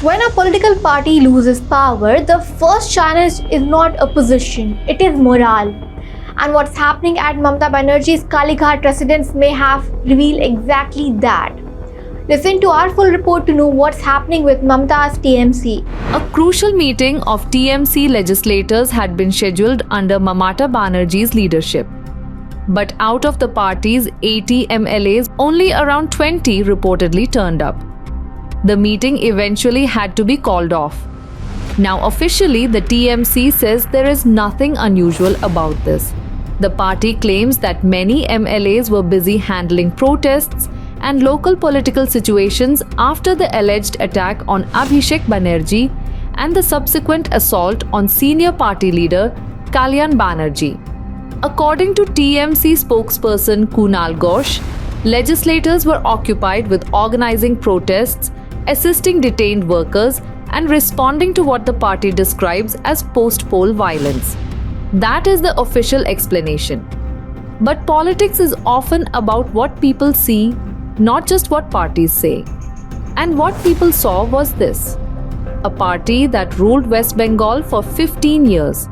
When a political party loses power, the first challenge is not opposition, it is morale. And what's happening at Mamata Banerjee's Kalighat residence may have revealed exactly that. Listen to our full report to know what's happening with Mamata's TMC. A crucial meeting of TMC legislators had been scheduled under Mamata Banerjee's leadership. But out of the party's 80 MLAs, only around 20 reportedly turned up. The meeting eventually had to be called off. Now officially, the TMC says there is nothing unusual about this. The party claims that many MLAs were busy handling protests and local political situations after the alleged attack on Abhishek Banerjee and the subsequent assault on senior party leader Kalyan Banerjee. According to TMC spokesperson Kunal Ghosh, legislators were occupied with organizing protests, assisting detained workers, and responding to what the party describes as post-poll violence. That is the official explanation. But politics is often about what people see, not just what parties say. And what people saw was this: a party that ruled West Bengal for 15 years,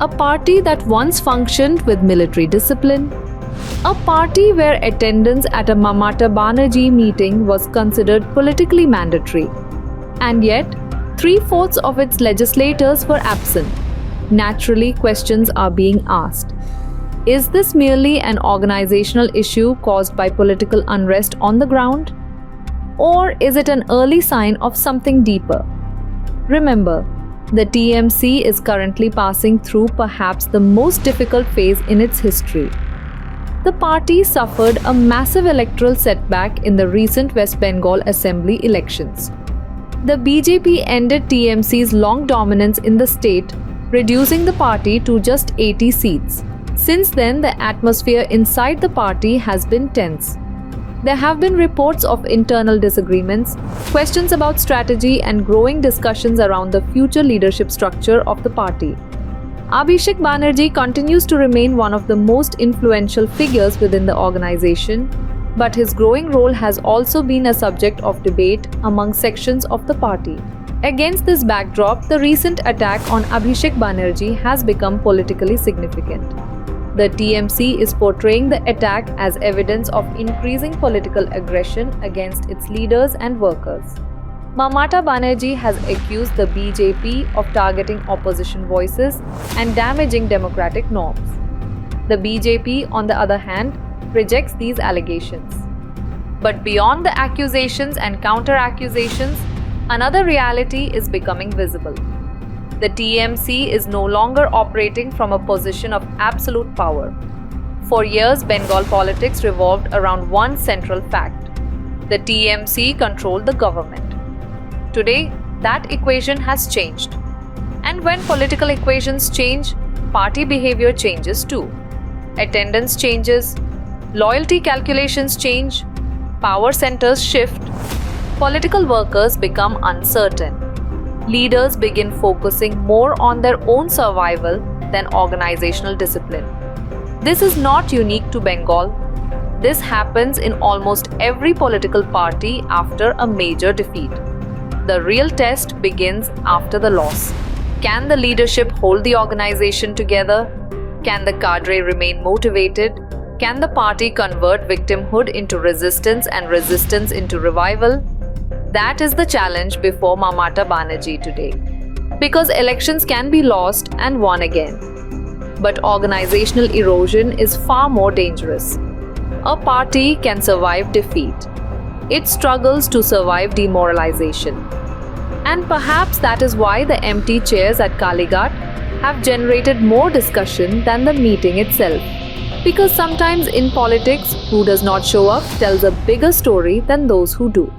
a party that once functioned with military discipline, a party where attendance at a Mamata Banerjee meeting was considered politically mandatory. And yet, 3/4 of its legislators were absent. Naturally, questions are being asked. Is this merely an organizational issue caused by political unrest on the ground? Or is it an early sign of something deeper? Remember, the TMC is currently passing through perhaps the most difficult phase in its history. The party suffered a massive electoral setback in the recent West Bengal Assembly elections. The BJP ended TMC's long dominance in the state, reducing the party to just 80 seats. Since then, the atmosphere inside the party has been tense. There have been reports of internal disagreements, questions about strategy, and growing discussions around the future leadership structure of the party. Abhishek Banerjee continues to remain one of the most influential figures within the organization, but his growing role has also been a subject of debate among sections of the party. Against this backdrop, the recent attack on Abhishek Banerjee has become politically significant. The TMC is portraying the attack as evidence of increasing political aggression against its leaders and workers. Mamata Banerjee has accused the BJP of targeting opposition voices and damaging democratic norms. The BJP, on the other hand, rejects these allegations. But beyond the accusations and counter-accusations, another reality is becoming visible. The TMC is no longer operating from a position of absolute power. For years, Bengal politics revolved around one central fact: the TMC controlled the government. Today, that equation has changed. And when political equations change, party behavior changes too. Attendance changes, loyalty calculations change, power centers shift, political workers become uncertain. Leaders begin focusing more on their own survival than organizational discipline. This is not unique to Bengal. This happens in almost every political party after a major defeat. The real test begins after the loss. Can the leadership hold the organization together? Can the cadre remain motivated? Can the party convert victimhood into resistance and resistance into revival? That is the challenge before Mamata Banerjee today. Because elections can be lost and won again. But organizational erosion is far more dangerous. A party can survive defeat. It struggles to survive demoralization. And perhaps that is why the empty chairs at Kalighat have generated more discussion than the meeting itself. Because sometimes in politics, who does not show up tells a bigger story than those who do.